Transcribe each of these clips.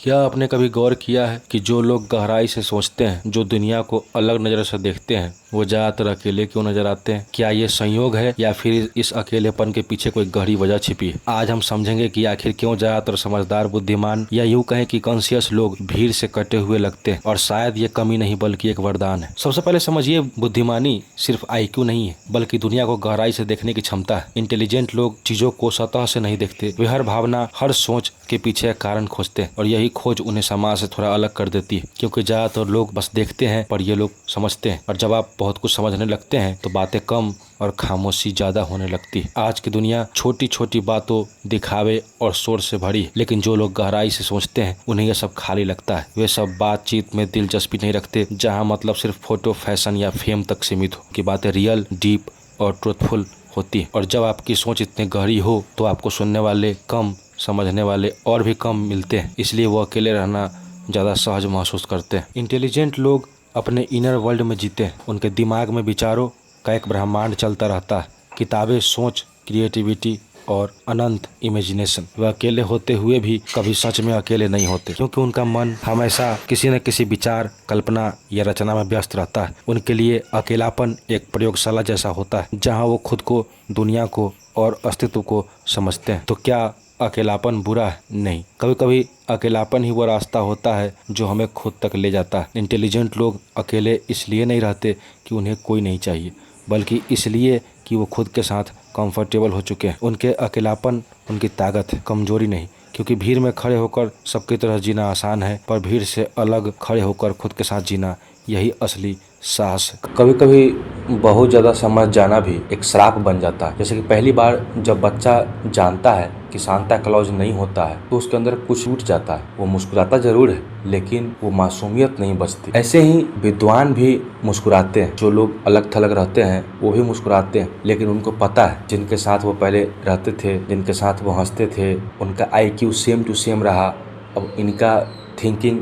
क्या आपने कभी गौर किया है कि जो लोग गहराई से सोचते हैं, जो दुनिया को अलग नज़र से देखते हैं, वो ज़्यादातर अकेले क्यों नजर आते हैं? क्या ये संयोग है या फिर इस अकेलेपन के पीछे कोई गहरी वजह छिपी है? आज हम समझेंगे कि आखिर क्यों ज़्यादातर समझदार, बुद्धिमान या यूं कहें कि कॉन्शियस लोग भीड़ से कटे हुए लगते हैं, और शायद ये कमी नहीं बल्कि एक वरदान है। सबसे पहले समझिए, बुद्धिमानी सिर्फ IQ नहीं है, बल्कि दुनिया को गहराई से देखने की क्षमता है। इंटेलिजेंट लोग चीजों को सतह से नहीं देखते, वे हर भावना, हर सोच के पीछे एक कारण खोजते हैं, और यही खोज उन्हें समाज से थोड़ा अलग कर देती है। क्योंकि ज्यादातर लोग बस देखते हैं, पर ये लोग समझते हैं, और जब आप बहुत कुछ समझने लगते हैं तो बातें कम और खामोशी ज्यादा होने लगती है। आज की दुनिया छोटी छोटी बातों, दिखावे और शोर से भरी है, लेकिन जो लोग गहराई से सोचते हैं उन्हें यह सब खाली लगता है। वे सब बातचीत में दिलचस्पी नहीं रखते जहाँ मतलब सिर्फ फोटो, फैशन या फेम तक सीमित हो, कि बातें रियल, डीप और ट्रूथफुल होती है। और जब आपकी सोच इतनी गहरी हो तो आपको सुनने वाले कम, समझने वाले और भी कम मिलते हैं। इसलिए वो अकेले रहना ज़्यादा सहज महसूस करते हैं। इंटेलिजेंट लोग अपने इनर वर्ल्ड में जीते हैं। उनके दिमाग में विचारों का एक ब्रह्मांड चलता रहता है। किताबें, सोच, क्रिएटिविटी और अनंत इमेजिनेशन। वह अकेले होते हुए भी कभी सच में अकेले नहीं होते, क्योंकि उनका मन हमेशा किसी न किसी विचार, कल्पना या रचना में व्यस्त रहता है। उनके लिए अकेलापन एक प्रयोगशाला जैसा होता है, जहाँ वो खुद को, दुनिया को और अस्तित्व को समझते हैं। तो क्या अकेलापन बुरा है? नहीं, कभी कभी अकेलापन ही वो रास्ता होता है जो हमें खुद तक ले जाता है। इंटेलिजेंट लोग अकेले इसलिए नहीं रहते कि उन्हें कोई नहीं चाहिए, बल्कि इसलिए कि वो खुद के साथ कंफर्टेबल हो चुके हैं। उनके अकेलापन उनकी ताकत है, कमजोरी नहीं। क्योंकि भीड़ में खड़े होकर सबकी तरह जीना आसान है, पर भीड़ से अलग खड़े होकर खुद के साथ जीना, यही असली साहस है। कभी कभी बहुत ज़्यादा समझ जाना भी एक श्राप बन जाता है। जैसे कि पहली बार जब बच्चा जानता है कि सांता क्लॉज नहीं होता है, तो उसके अंदर कुछ टूट जाता है। वो मुस्कुराता जरूर है, लेकिन वो मासूमियत नहीं बचती। ऐसे ही विद्वान भी मुस्कुराते हैं। जो लोग अलग थलग रहते हैं वो भी मुस्कुराते हैं, लेकिन उनको पता है जिनके साथ वो पहले रहते थे, जिनके साथ वो हंसते थे, उनका IQ सेम टू सेम रहा। अब इनका थिंकिंग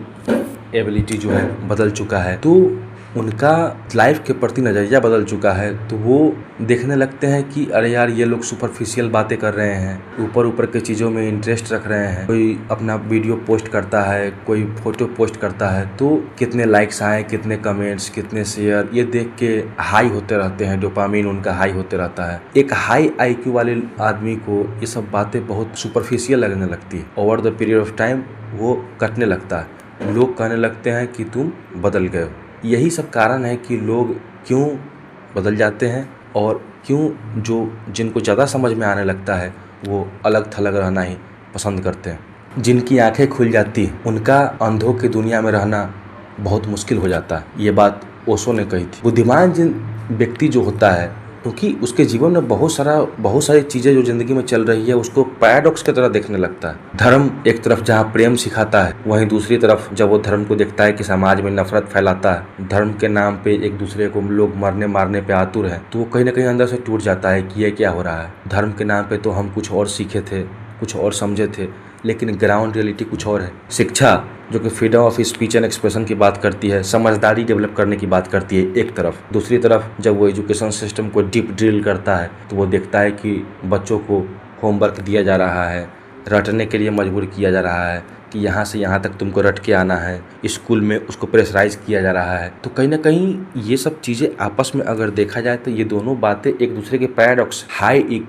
एबिलिटी जो है बदल चुका है, तो उनका लाइफ के प्रति नज़रिया बदल चुका है। तो वो देखने लगते हैं कि अरे यार, ये लोग सुपरफिशियल बातें कर रहे हैं, ऊपर ऊपर के चीज़ों में इंटरेस्ट रख रहे हैं। कोई अपना वीडियो पोस्ट करता है, कोई फोटो पोस्ट करता है, तो कितने लाइक्स आए, कितने कमेंट्स, कितने शेयर, ये देख के हाई होते रहते हैं। डोपामिन उनका हाई होते रहता है। एक हाई IQ वाले आदमी को ये सब बातें बहुत सुपरफिशियल लगने लगती है। Over the period of time वो कटने लगता है। लोग कहने लगते हैं कि तुम बदल गए हो। यही सब कारण है कि लोग क्यों बदल जाते हैं, और क्यों जिनको ज़्यादा समझ में आने लगता है वो अलग थलग रहना ही पसंद करते हैं। जिनकी आंखें खुल जाती हैं उनका अंधों की दुनिया में रहना बहुत मुश्किल हो जाता है। ये बात ओशो ने कही थी। बुद्धिमान व्यक्ति जो होता है, क्योंकि उसके जीवन में बहुत सारी चीज़ें जो जिंदगी में चल रही है उसको पैराडॉक्स की तरह देखने लगता है। धर्म एक तरफ जहाँ प्रेम सिखाता है, वहीं दूसरी तरफ जब वो धर्म को देखता है कि समाज में नफरत फैलाता है, धर्म के नाम पे एक दूसरे को लोग मरने मारने पे आतुर हैं, तो वो कहीं ना कहीं अंदर से टूट जाता है कि ये क्या हो रहा है। धर्म के नाम पे तो हम कुछ और सीखे थे, कुछ और समझे थे, लेकिन ग्राउंड रियलिटी कुछ और है। शिक्षा जो कि freedom of speech and expression की बात करती है, समझदारी डेवलप करने की बात करती है एक तरफ, दूसरी तरफ जब वो एजुकेशन सिस्टम को डीप ड्रिल करता है तो वो देखता है कि बच्चों को होमवर्क दिया जा रहा है, रटने के लिए मजबूर किया जा रहा है कि यहाँ से यहाँ तक तुमको रट के आना है, स्कूल में उसको प्रेशराइज किया जा रहा है। तो कहीं ना कहीं ये सब चीज़ें आपस में अगर देखा जाए तो ये दोनों बातें एक दूसरे के पैराडॉक्स। हाई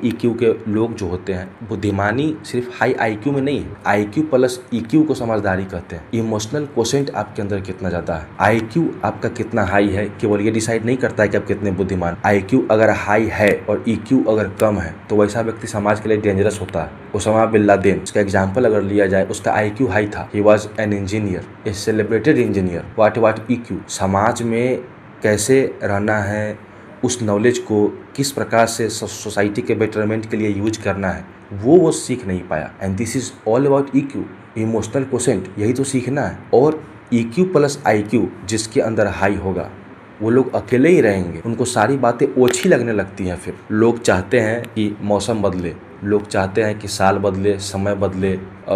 EQ के लोग जो होते हैं, बुद्धिमानी सिर्फ हाई IQ में नहीं है। IQ प्लस EQ को समझदारी कहते हैं। इमोशनल कोशेंट आपके अंदर कितना ज़्यादा है, IQ आपका कितना हाई है, केवल ये डिसाइड नहीं करता है कि आप कितने बुद्धिमान। IQ अगर हाई है और EQ अगर कम है तो वैसा व्यक्ति समाज के लिए डेंजरस होता है। ओसामा बिन लादेन, उसका एग्जाम्पल अगर लिया जाए, उसका IQ हाई था। He was an engineer, a celebrated engineer. What EQ, समाज में कैसे रहना है, उस नॉलेज को किस प्रकार से सोसाइटी के बेटरमेंट के लिए यूज करना है, वो सीख नहीं पाया। And this is all about EQ, emotional quotient, यही तो सीखना है। और EQ प्लस IQ जिसके अंदर हाई होगा, वो लोग अकेले ही रहेंगे, उनको सारी बातें ओछी लगने लगती हैं। फिर लोग चाहते हैं कि मौसम बदले, लोग चाहते हैं कि साल बदले, समय बदले,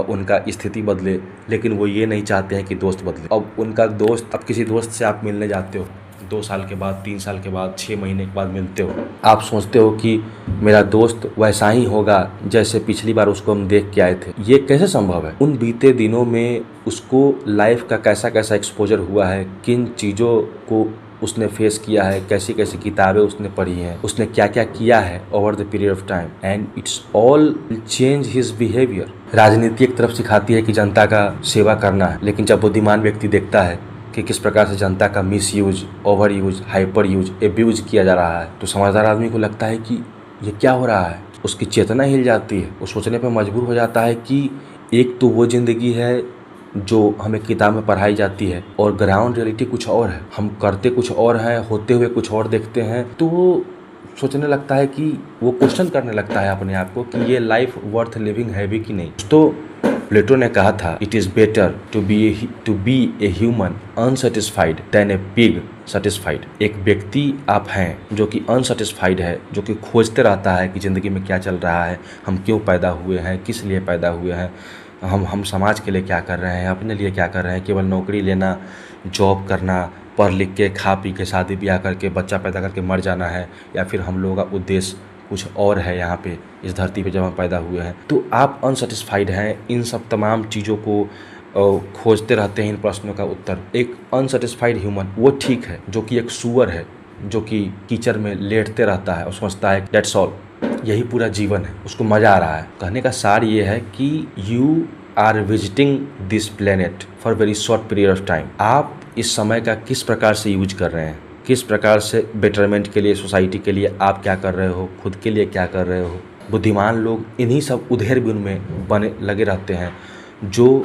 उनका स्थिति बदले, लेकिन वो ये नहीं चाहते हैं कि दोस्त बदले। अब उनका दोस्त, अब किसी दोस्त से आप मिलने जाते हो 2 साल के बाद, 3 साल के बाद, 6 महीने के बाद मिलते हो, आप सोचते हो कि मेरा दोस्त वैसा ही होगा जैसे पिछली बार उसको हम देख के आए थे। ये कैसे संभव है? उन बीते दिनों में उसको लाइफ का कैसा कैसा एक्सपोजर हुआ है, किन चीज़ों को उसने फेस किया है, कैसी कैसी किताबें उसने पढ़ी हैं, उसने क्या क्या किया है over the period of time, and it's all change his behaviour. राजनीति एक तरफ सिखाती है कि जनता का सेवा करना है, लेकिन जब बुद्धिमान व्यक्ति देखता है कि किस प्रकार से जनता का miss use, over use, hyper use, abuse किया जा रहा है, तो समझदार आदमी को लगता है कि ये क्या हो रहा है। उसकी चेतना हिल जाती है, वो सोचने पर मजबूर हो जाता है कि एक तो वो जिंदगी है जो हमें किताब में पढ़ाई जाती है और ग्राउंड रियलिटी कुछ और है, हम करते कुछ और हैं, होते हुए कुछ और देखते हैं। तो वो सोचने लगता है कि वो क्वेश्चन करने लगता है अपने आप को कि ये लाइफ वर्थ लिविंग है भी कि नहीं। तो प्लेटो ने कहा था, it is better to be a human unsatisfied than a pig satisfied. एक व्यक्ति आप हैं जो कि अनसेटिस्फाइड है, जो कि खोजते रहता है कि ज़िंदगी में क्या चल रहा है, हम क्यों पैदा हुए हैं, किस लिए पैदा हुए हैं, हम समाज के लिए क्या कर रहे हैं, अपने लिए क्या कर रहे हैं। केवल नौकरी लेना, जॉब करना, पढ़ लिख के खा पी के शादी ब्याह करके बच्चा पैदा करके मर जाना है, या फिर हम लोगों का उद्देश्य कुछ और है यहाँ पे इस धरती पे जब हम पैदा हुए हैं। तो आप अनसेटिस्फाइड हैं, इन सब तमाम चीज़ों को खोजते रहते हैं इन प्रश्नों का उत्तर। एक अनसेटिस्फाइड ह्यूमन वो ठीक है जो कि एक सुअर है, जो कि कीचड़ में लेटते रहता है और समझता है दैट्स ऑल, यही पूरा जीवन है, उसको मज़ा आ रहा है। कहने का सार ये है कि you are visiting this planet for very short period of time. आप इस समय का किस प्रकार से यूज कर रहे हैं, किस प्रकार से बेटरमेंट के लिए, सोसाइटी के लिए आप क्या कर रहे हो, खुद के लिए क्या कर रहे हो। बुद्धिमान लोग इन्हीं सब उधेड़ बुन में बने लगे रहते हैं, जो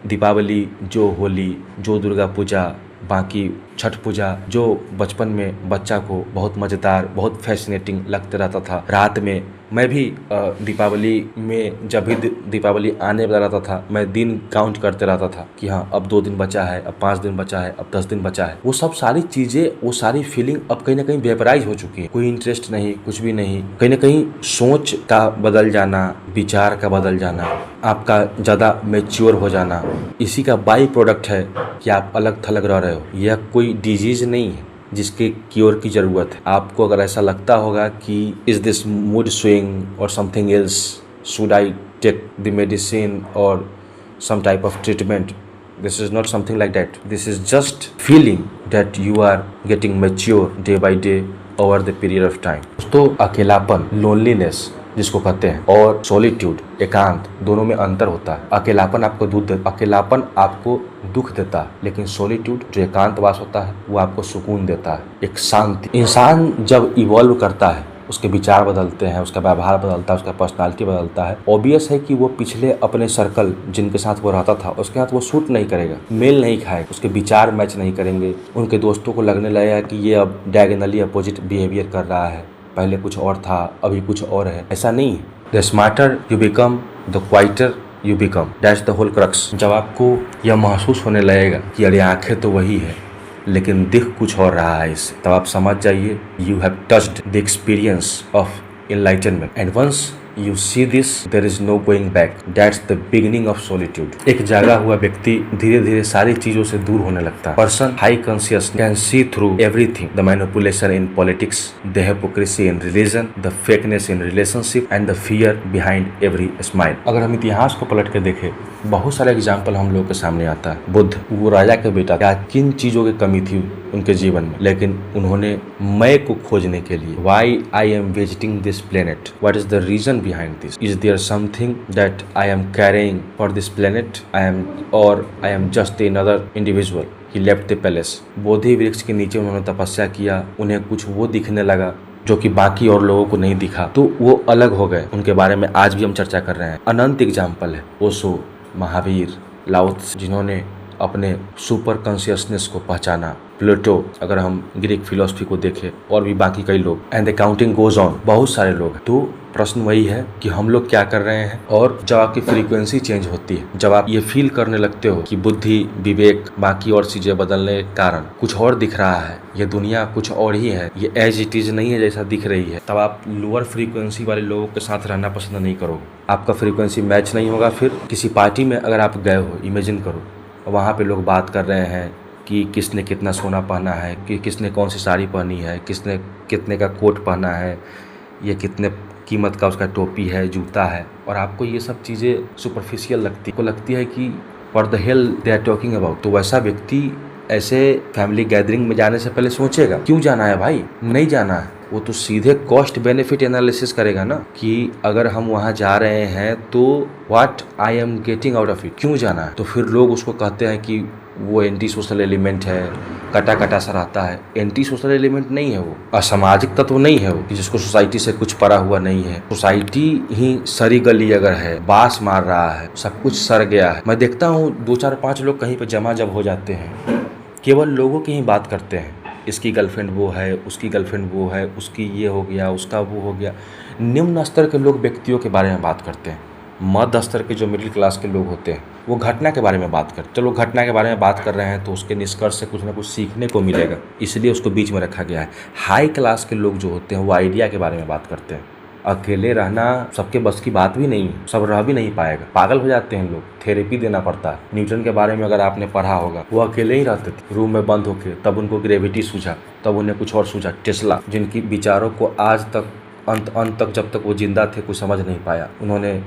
दीपावली, जो होली, जो दुर्गा पूजा, बाकी छठ पूजा, जो बचपन में बच्चा को बहुत मज़ेदार, बहुत फैसिनेटिंग लगते रहता था। रात में मैं भी दीपावली में जब भी दीपावली आने वाला रहता था, मैं दिन काउंट करते रहता था कि हाँ अब 2 दिन बचा है, अब 5 दिन बचा है, अब 10 दिन बचा है। वो सब सारी चीज़ें, वो सारी फीलिंग अब कहीं ना कहीं वेपराइज हो चुकी है। कोई इंटरेस्ट नहीं, कुछ भी नहीं। कहीं ना कहीं सोच का बदल जाना, विचार का बदल जाना, आपका ज़्यादा मैच्योर हो जाना, इसी का बाई प्रोडक्ट है कि आप अलग थलग रह रहे हो। यह कोई डिजीज़ नहीं है जिसके क्योर की ज़रूरत है। आपको अगर ऐसा लगता होगा कि इज़ दिस मूड स्विंग और something else, should I take the medicine और some type of treatment, this is not something like that. This is just feeling that you are getting mature day by day over the period of time. तो अकेलापन, loneliness जिसको कहते हैं, और solitude, एकांत, दोनों में अंतर होता है। अकेलापन आपको दुख देता है, लेकिन सॉलिट्यूड जो एकांतवास होता है वो आपको सुकून देता है, एक शांति। इंसान जब इवॉल्व करता है, उसके विचार बदलते हैं, उसका व्यवहार बदलता है, उसका पर्सनालिटी बदलता है। ऑब्वियस है कि वो पिछले अपने सर्कल जिनके साथ वो रहता था उसके साथ वो सूट नहीं करेगा, मेल नहीं खाएगा, उसके विचार मैच नहीं करेंगे। उनके दोस्तों को लगने लगेगा कि ये अब डायगोनली अपोजिट बिहेवियर कर रहा है, पहले कुछ और था अभी कुछ और है। ऐसा नहीं है। The smarter you become, the quieter you become, that's the whole crux. जब आपको यह महसूस होने लगेगा कि अरे आंखें तो वही है लेकिन दिख कुछ और रहा है इससे, तब आप समझ जाइए you have touched the experience of enlightenment, and once you see this there is no going back, that's the beginning of solitude. एक जागा हुआ व्यक्ति धीरे धीरे सारी चीजों से दूर होने लगता है। Person high conscious can see through everything, the manipulation in politics, the hypocrisy in religion, the fakeness in relationship and the fear behind every smile. अगर हम इतिहास को पलट के देखें, बहुत सारे एग्जाम्पल हम लोग के सामने आता है। बुद्ध, वो राजा के बेटा, क्या किन चीजों की कमी थी उनके जीवन में, लेकिन उन्होंने मैं को खोजने के लिए, why I am visiting this planet, what is the reason behind this, is there something that I am caring for this planet, I am just another individual. He left the palace. Bodhi वृक्ष के नीचे उन्होंने तपस्या किया, उन्हें कुछ वो दिखने लगा जो कि बाकी और लोगों को नहीं दिखा, तो वो अलग हो गए। उनके बारे में आज भी हम चर्चा कर रहे हैं। अनंत एग्जाम्पल है। ओशो, महावीर, लाओ त्से, जिन्होंने अपने सुपर कॉन्शियसनेस को पहचाना। प्लेटो, अगर हम ग्रीक फिलोसफी को देखें, और भी बाकी कई लोग, and the counting goes on, बहुत सारे लोग। तो प्रश्न वही है कि हम लोग क्या कर रहे हैं। और जब आपकी फ्रीक्वेंसी चेंज होती है, जब आप ये फील करने लगते हो कि बुद्धि, विवेक, बाकी और चीजें बदलने के कारण कुछ और दिख रहा है, ये दुनिया कुछ और ही है, ये एज इट इज नहीं है जैसा दिख रही है, तब आप लोअर फ्रीक्वेंसी वाले लोगों के साथ रहना पसंद नहीं करोगे। आपका फ्रीक्वेंसी मैच नहीं होगा। फिर किसी पार्टी में अगर आप गए हो, इमेजिन करो, वहाँ पे लोग बात कर रहे हैं कि किसने कितना सोना पहना है, कि किसने कौन सी साड़ी पहनी है, किसने कितने का कोट पहना है, ये कितने कीमत का उसका टोपी है, जूता है। और आपको ये सब चीज़ें सुपरफिशियल लगती है कि what the hell they are talking about. तो वैसा व्यक्ति ऐसे फैमिली गैदरिंग में जाने से पहले सोचेगा क्यों जाना है भाई, नहीं जाना है। वो तो सीधे कॉस्ट बेनिफिट एनालिसिस करेगा ना कि अगर हम वहाँ जा रहे हैं तो what I am getting out of it, क्यों जाना है। तो फिर लोग उसको कहते हैं कि वो एंटी सोशल एलिमेंट है, कटा कटा सा रहता है। एंटी सोशल एलिमेंट नहीं है, वो असामाजिक तत्व नहीं है वो, कि जिसको सोसाइटी से कुछ पड़ा हुआ नहीं है। सोसाइटी ही सरी गली अगर है, बास मार रहा है, सब कुछ सर गया है। मैं देखता हूँ 2 4 5 लोग कहीं पर जमा जब हो जाते हैं, केवल लोगों की ही बात करते हैं। इसकी गर्लफ्रेंड वो है, उसकी गर्लफ्रेंड वो है, उसकी ये हो गया, उसका वो हो गया। निम्न स्तर के लोग व्यक्तियों के बारे में बात करते हैं। मध्य स्तर के जो मिडिल क्लास के लोग होते हैं वो घटना के बारे में बात करते हैं। चलो घटना के बारे में बात कर रहे हैं तो उसके निष्कर्ष से कुछ ना कुछ सीखने को मिलेगा, इसलिए उसको बीच में रखा गया है। हाई क्लास के लोग जो होते हैं वो आइडिया के बारे में बात करते हैं। अकेले रहना सबके बस की बात भी नहीं है, सब रह भी नहीं पाएगा, पागल हो जाते हैं लोग, थेरेपी देना पड़ता है। न्यूटन के बारे में अगर आपने पढ़ा होगा, वो अकेले ही रहते थे रूम में बंद होके, तब उनको ग्रेविटी सूझा, तब उन्हें कुछ और सूझा। टेस्ला, जिनकी विचारों को आज तक अंत तक जब तक वो जिंदा थे कुछ समझ नहीं पाया, उन्होंने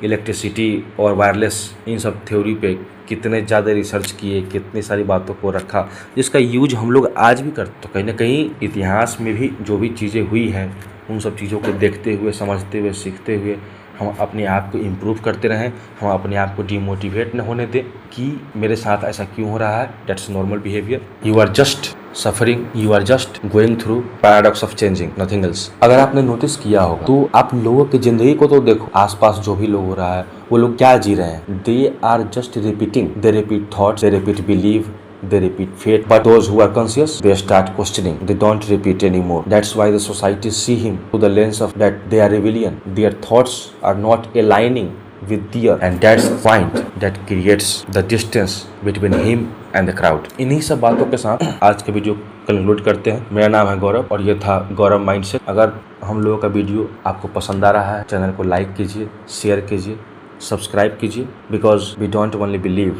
इलेक्ट्रिसिटी और वायरलेस इन सब थ्योरी पे कितने ज़्यादा रिसर्च किए, कितनी सारी बातों को रखा जिसका यूज हम लोग आज भी करते। तो कहीं ना कहीं इतिहास में भी जो भी चीज़ें हुई हैं उन सब चीज़ों को देखते हुए, समझते हुए, सीखते हुए हम अपने आप को इम्प्रूव करते रहें। हम अपने आप को डिमोटिवेट न होने दें कि मेरे साथ ऐसा क्यों हो रहा है। That's normal behaviour. You are just suffering, you are just going through paradox of changing, nothing else. अगर आपने नोटिस किया होगा तो आप लोगों की जिंदगी को तो देखो, आसपास जो भी लोग हो रहा है वो लोग क्या जी रहे हैं। They are just repeating, they repeat thoughts, they repeat believe, they repeat fate. But those who are conscious, they start questioning, they don't repeat anymore. That's why the society see him through the lens of that they are rebellion, their thoughts are not aligning with their, and that's the point that creates the distance between him and the crowd. इन्हीं सब बातों के साथ आज के video conclude करते हैं। मेरा नाम है गौरव और ये था गौरव माइंडसेट। अगर हम लोगों का वीडियो आपको पसंद आ रहा है, चैनल को लाइक कीजिए, शेयर कीजिए, सब्सक्राइब कीजिए, because we don't only believe